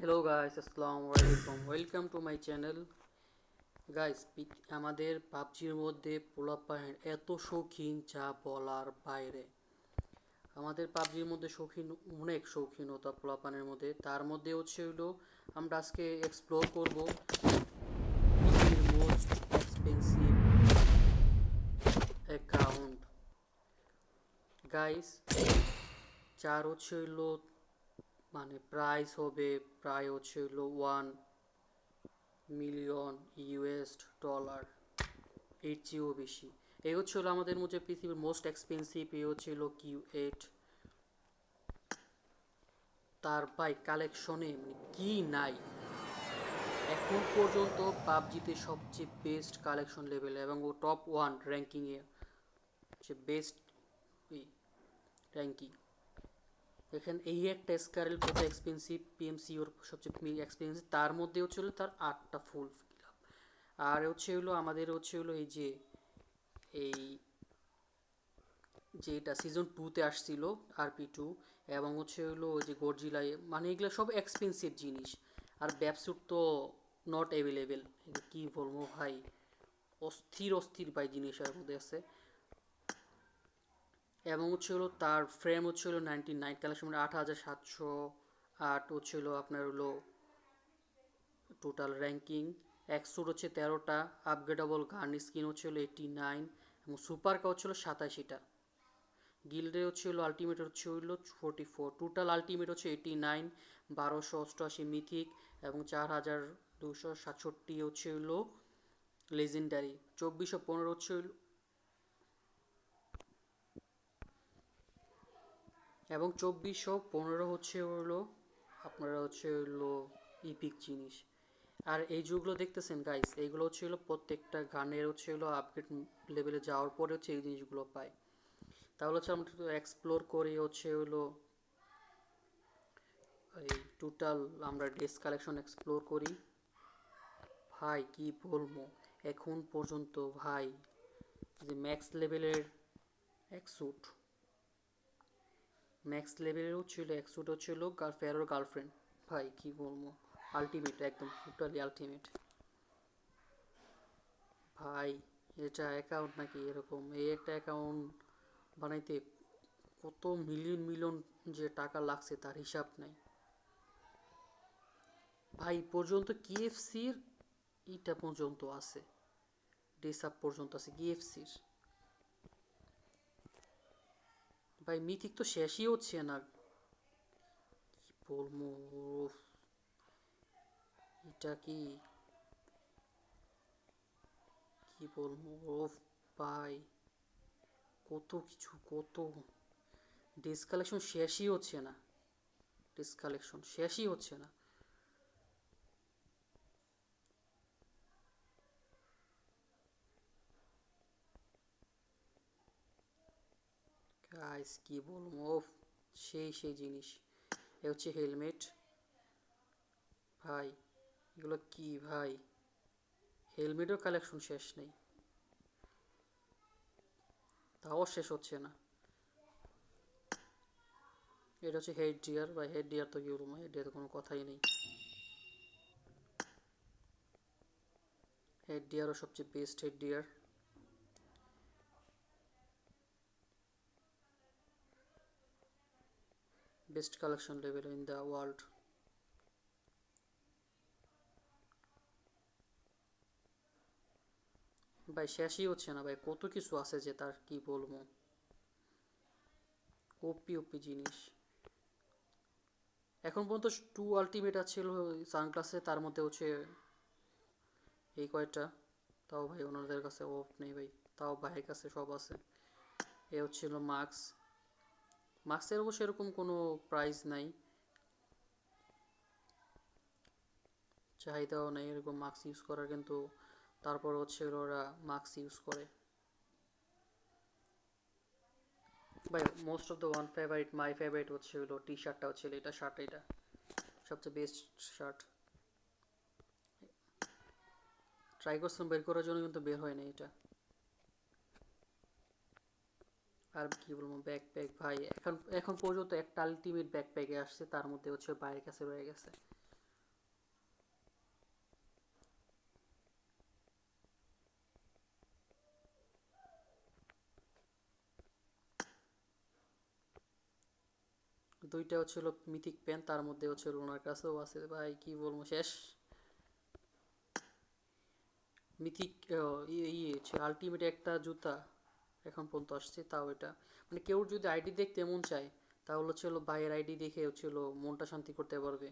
Hello guys, আসসালামু আলাইকুম। Welcome to my channel. Guys, আমাদের পাবজির মধ্যে পোলাপাইন এত শৌখিন যা বলার বাইরে। আমাদের পাবজির মধ্যে শৌখিন, অনেক শৌখিনতা পোলাপানের মধ্যে। তার মধ্যে হচ্ছে হলো আমরা আজকে এক্সপ্লোর করব পৃথিবীর মোস্ট এক্সপেন্সিভ অ্যাকাউন্ট। গাইস, যার হচ্ছে হলো মানে প্রাইস হবে প্রায় হচ্ছে হলো 1 মিলিয়ন US ডলার, এর চেয়েও বেশি। এই হচ্ছে হলো আমাদের মধ্যে পৃথিবীর মোস্ট এক্সপেন্সিভ। এই হচ্ছে হলো Q8। তার বাইক কালেকশনে মানে কি নাই। এখন পর্যন্ত পাবজিতে সবচেয়ে বেস্ট কালেকশন লেভেল এবং ও টপ 1 র্যাঙ্কিংয়ে, যে বেস্ট র্যাঙ্কিং। এখানে এই একটা স্কারেল কত এক্সপেন্সিভ, পিএমসি ওর সবচেয়ে এক্সপেন্সিভ, তার মধ্যে হচ্ছে হলো তার 8টা ফুল ফিল আপ। আর হচ্ছে হলো আমাদের হচ্ছে হলো এই যে এটা সিজন 2-তে আসছিল, RP2, এবং হচ্ছে হলো ওই যে গডজিলা, মানে এগুলো সব এক্সপেন্সিভ জিনিস। আর ব্যাপসুট তো নট অ্যাভেলেবেল। কি বলবো ভাই, অস্থির অস্থির ভাই জিনিস এর মধ্যে আছে। এবং হচ্ছে হলো তার ফ্রেম হচ্ছে হলো 99 কালেকশন, মানে 8708 হচ্ছে হলো আপনার হলো টোটাল র্যাঙ্কিং। এক্সুট হচ্ছে 13টা, আপগ্রেডেবল গান স্কিন হচ্ছে হলো 89, এবং সুপার কা হচ্ছে হলো 87টা। গিল্ডে হচ্ছে হলো আলটিমেট হচ্ছে হলো 44, টোটাল আলটিমেট হচ্ছে 89, 1288 মিথিক, এবং 4267 হচ্ছে হলো লেজেন্ডারি। 2415 হচ্ছে হলো, এবং 2415 হচ্ছে হলো আপনারা হচ্ছে হলো ইপিক জিনিস। আর এই যেগুলো দেখতেছেন গাইস, এইগুলো হচ্ছে হলো প্রত্যেকটা গানের হচ্ছে হলো আপগ্রেড লেভেলে যাওয়ার পরে হচ্ছে এই জিনিসগুলো পায়। তাহলে হচ্ছে আমরা এক্সপ্লোর করি হচ্ছে হলো এই টোটাল, আমরা ড্রেস কালেকশন এক্সপ্লোর করি। ভাই কি বলবো, এখন পর্যন্ত ভাই যে এক্সুট ম্যাক্স লেভেলের হচ্ছিল এক্সুট হচ্ছিল ফেরোর গার্লফ্রেন্ড। ভাই কি বলবো, আলটিমেট, একদম টোটালি আলটিমেট। ভাই এটা অ্যাকাউন্ট নাকি এরকম, এই একটা অ্যাকাউন্ট বানাইতে কত মিলিয়ন মিলিয়ন যে টাকা লাগছে তার হিসাব নাই। ভাই পর্যন্ত KFCর ইটা পর্যন্ত আছে, ডেসাপ পর্যন্ত আছে KFCর। ভাই মিথিক তো শেষই হচ্ছে না, কি বলবো। এটা কি বলবো ভাই, কত কিছু, কত ডেস কালেকশন শেষই হচ্ছে না, ডেস কালেকশন শেষই হচ্ছে না। গাইস কি বলবো, সেই জিনিস। এ হচ্ছে হেলমেট। ভাই এগুলো কি ভাই, হেলমেটের কালেকশন শেষ নেই, তাও শেষ হচ্ছে না। এটা হচ্ছে হেড ডিয়ার, বা হেড ডিয়ার তো কি বলবো, হেড ডিয়ার তো কোনো কথাই নেই। হেড ডিয়ারও সবচেয়ে best head deer. Best collection level in the world. ভাই শেষই হচ্ছে না ভাই, কত কিছু আছে যে তার কি বলবো, ওপি ওপি জিনিস। এখন পর্যন্ত 2 আলটিমেট ছিল সানগ্লাসে, তার মধ্যে হচ্ছে এই কয়টা। তাও ভাই ওনাদের কাছে অফ নেই ভাই, তাও ভাইয়ের কাছে সব আছে। এ হচ্ছিল মাস্ক। মাস্কের অবশ্য এরকম কোনো প্রাইস নাই, চাহিদাও নেই এরকম মাস্ক ইউজ করার, কিন্তু তারপর হচ্ছে ওরা মাস্ক ইউজ করে। ভাই most of the one favourite, my favourite হচ্ছে হলো টি শার্টটা, হচ্ছে এটা শার্ট, এটা সবচেয়ে বেস্ট শার্ট। ট্রাই করছিলাম বের করার জন্য, কিন্তু বের হয় না এটা। আর কি বলবো, ব্যাকপ্যাক ভাই, এখন এখন পর্যন্ত একটা আলটিমেট ব্যাকপ্যাকে আসছে, তার মধ্যে হচ্ছে বাইরের কাছে রয়ে গেছে। দুইটা হচ্ছিল মিথিক পেন, তার মধ্যে হচ্ছিল ওনার কাছেও আছে ভাই, কি বলবো, শেষ। মিথিক ইয়ে আলটিমেট একটা জুতা এখন পর্যন্ত আসছে, তাও এটা মানে কেউ যদি আইডি দেখতে মন চায় তাহলে হচ্ছিল ভাইয়ের আইডি দেখে হচ্ছিল মনটা শান্তি করতে পারবে।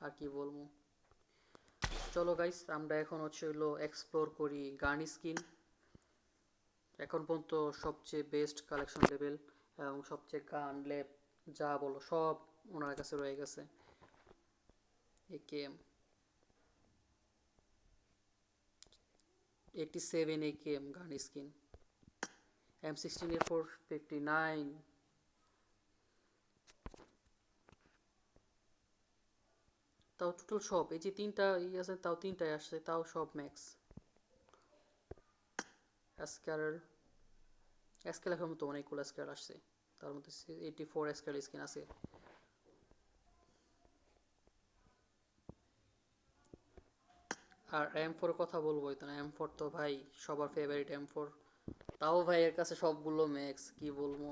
আর কি বলবো। চলো গাইস, আমরা এখন হচ্ছিল এক্সপ্লোর করি গান স্কিন। এখন পর্যন্ত সবচেয়ে বেস্ট কালেকশন লেভেল এবং সবচেয়ে গান লেপ যা বলো সব ওনার কাছে রয়ে গেছে। একেএম 87 একেএম গান স্কিন, M16A4 59, তাও টোটাল সব এই যে তিনটা আছে তাও তিনটায় আসছে, তাও সব ম্যাক্স। অ্যাসকার অ্যাসকেল এখন তো অনেকগুলো অ্যাসকেল আসছে, তার মধ্যে 84 অ্যাসকেল স্কিন আছে। আর M4 কথা বলবোই তো না, M4 তো ভাই সবার ফেভারিট M4, তাও ভাই এর কাছে সবগুলো ম্যাক্স, কি বলবো।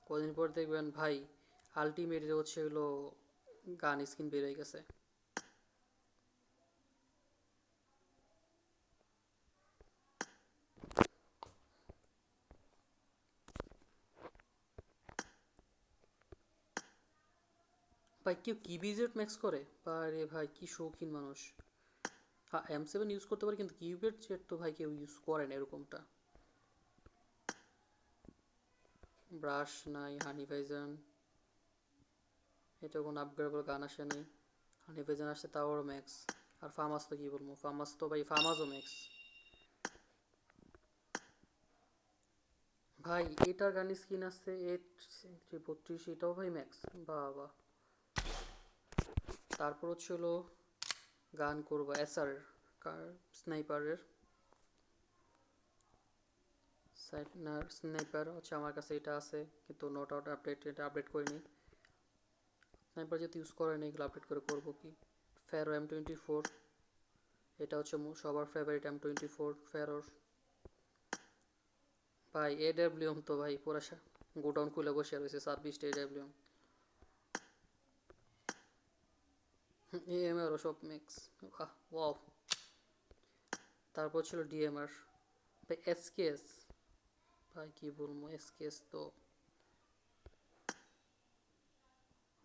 কদিন পর দেখবেন ভাই আলটিমেট হচ্ছে হলো গান স্কিন বের হয়ে গেছে। ভাই কেউ কি বিজেট ম্যাক্স করে, আরে ভাই কি শৌখিন মানুষ। হ্যাঁ M7 ইউজ করতে পারে কিন্তু কিউবেট জেট তো ভাই কেউ ইউজ করে না এরকমটা। ব্রাশ নাই, হানি ভাইজান, এটা কোনো আপগ্রেডেবল গান আসে নাই। হানি ভাইজান আসছে তাও ম্যাক্স। আর ফার্মাস তো কি বলবো, ফার্মাস তো ভাই ফার্মাসও ম্যাক্স। ভাই এটার গান স্কিন আসছে 832, এটাও ভাই ম্যাক্স, বাবা। তারপর হচ্ছিল গান করবো এসআর স্নাইপারের, স্নাইপার হচ্ছে আমার কাছে এটা আছে কিন্তু নট আউট আপডেট, এটা আপডেট করিনি। স্নাইপার যেহেতু ইউজ করে নি এগুলো আপডেট করে করবো কি। ফেরো M24, এটা হচ্ছে সবার ফেভারিট M24 ফেরোর। ভাই এডব্লিউএম তো ভাই পুরো গোডাউন খুলে বসে রয়েছে 26টা এডব্লিউএম। এএমআরও সব মিক্স, ওয়াও। তারপর ছিল ডিএমআর, ভাই এসকেএস, ভাই কি বলবো, এসকেএস তো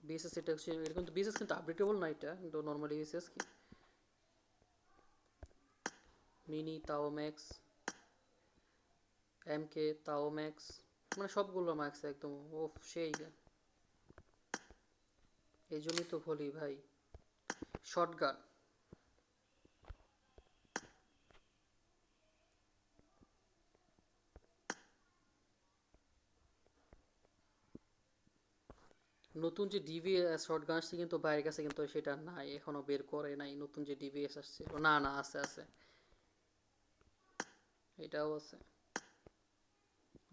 বিএসএস, এটা হচ্ছে এটা কিন্তু বিএসএস কিন্তু আপডেটেবল না, এটা কিন্তু নর্মালি বিএসএস কি মিনি তাও ম্যাক্স, এমকে তাও ম্যাক্স, মানে সবগুলো ম্যাক্স একদম ও সেই। এই জন্যই তো বলি ভাই শর্টগান। নতুন যে ডিভিএস শর্টগান আসছে কিন্তু বাইরের কাছে কিন্তু সেটা নাই, এখনো বের করে নাই নতুন যে ডিভিএস আসছে, না না আছে আছে, এটাও আছে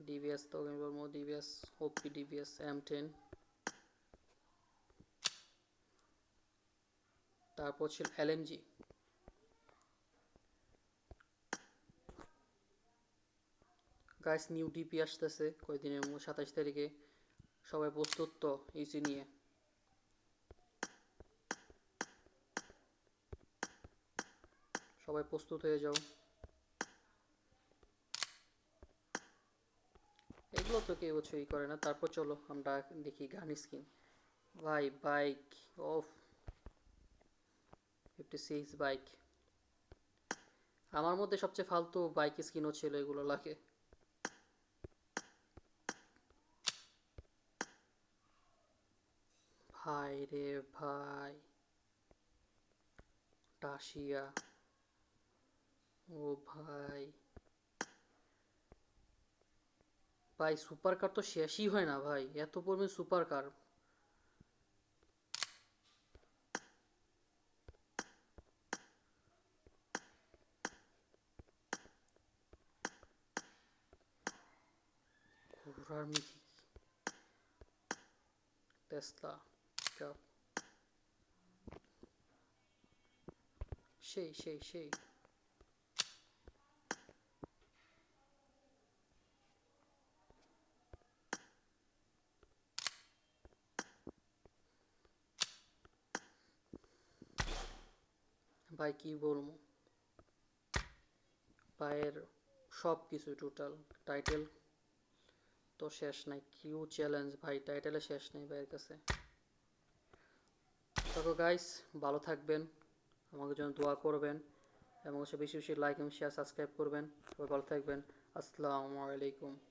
ডিভিএস তো আমি বলবো ডিভিএস ওপি ডিভিএস M10। তারপর ছিল এলএমজি, গাইস নিউ ডিপি আসতেছে কয়েকদিনের 27 তারিখে, সবাই প্রস্তুত তো ইসি নিয়ে। সবাই প্রস্তুত হয়ে যাও, এগুলো তো কেউ কিছুই করে না। তারপর চলো আমরা দেখি গান স্কিন। ভাই বাইক অফ 56 বাইক, আমার মধ্যে সবচেয়ে ফালতু বাইক স্কিনও ছিল, এগুলো লাগে। ভাই রে ভাই, টাসিয়া, ও ভাই, ভাই সুপার কার তো শেষই হয় না ভাই, এত পরিমাণ সুপার কার। ঘোড়ার মিথি, টেসলা, কাপ, সেই সেই সেই। ভাই কি বলবো, ভাইয়ের সব কিছু টোটাল টাইটেল তো শেষ নাই, কিউ চ্যালেঞ্জ ভাই, টাইটেলে শেষ নেই ভাইয়ের কাছে। তো গাইস, ভালো থাকবেন, আমাকে জন্য দোয়া করবেন এবং বেশি বেশি লাইক এবং শেয়ার সাবস্ক্রাইব করবেন। সবাই ভালো থাকবেন। আসসালামু আলাইকুম।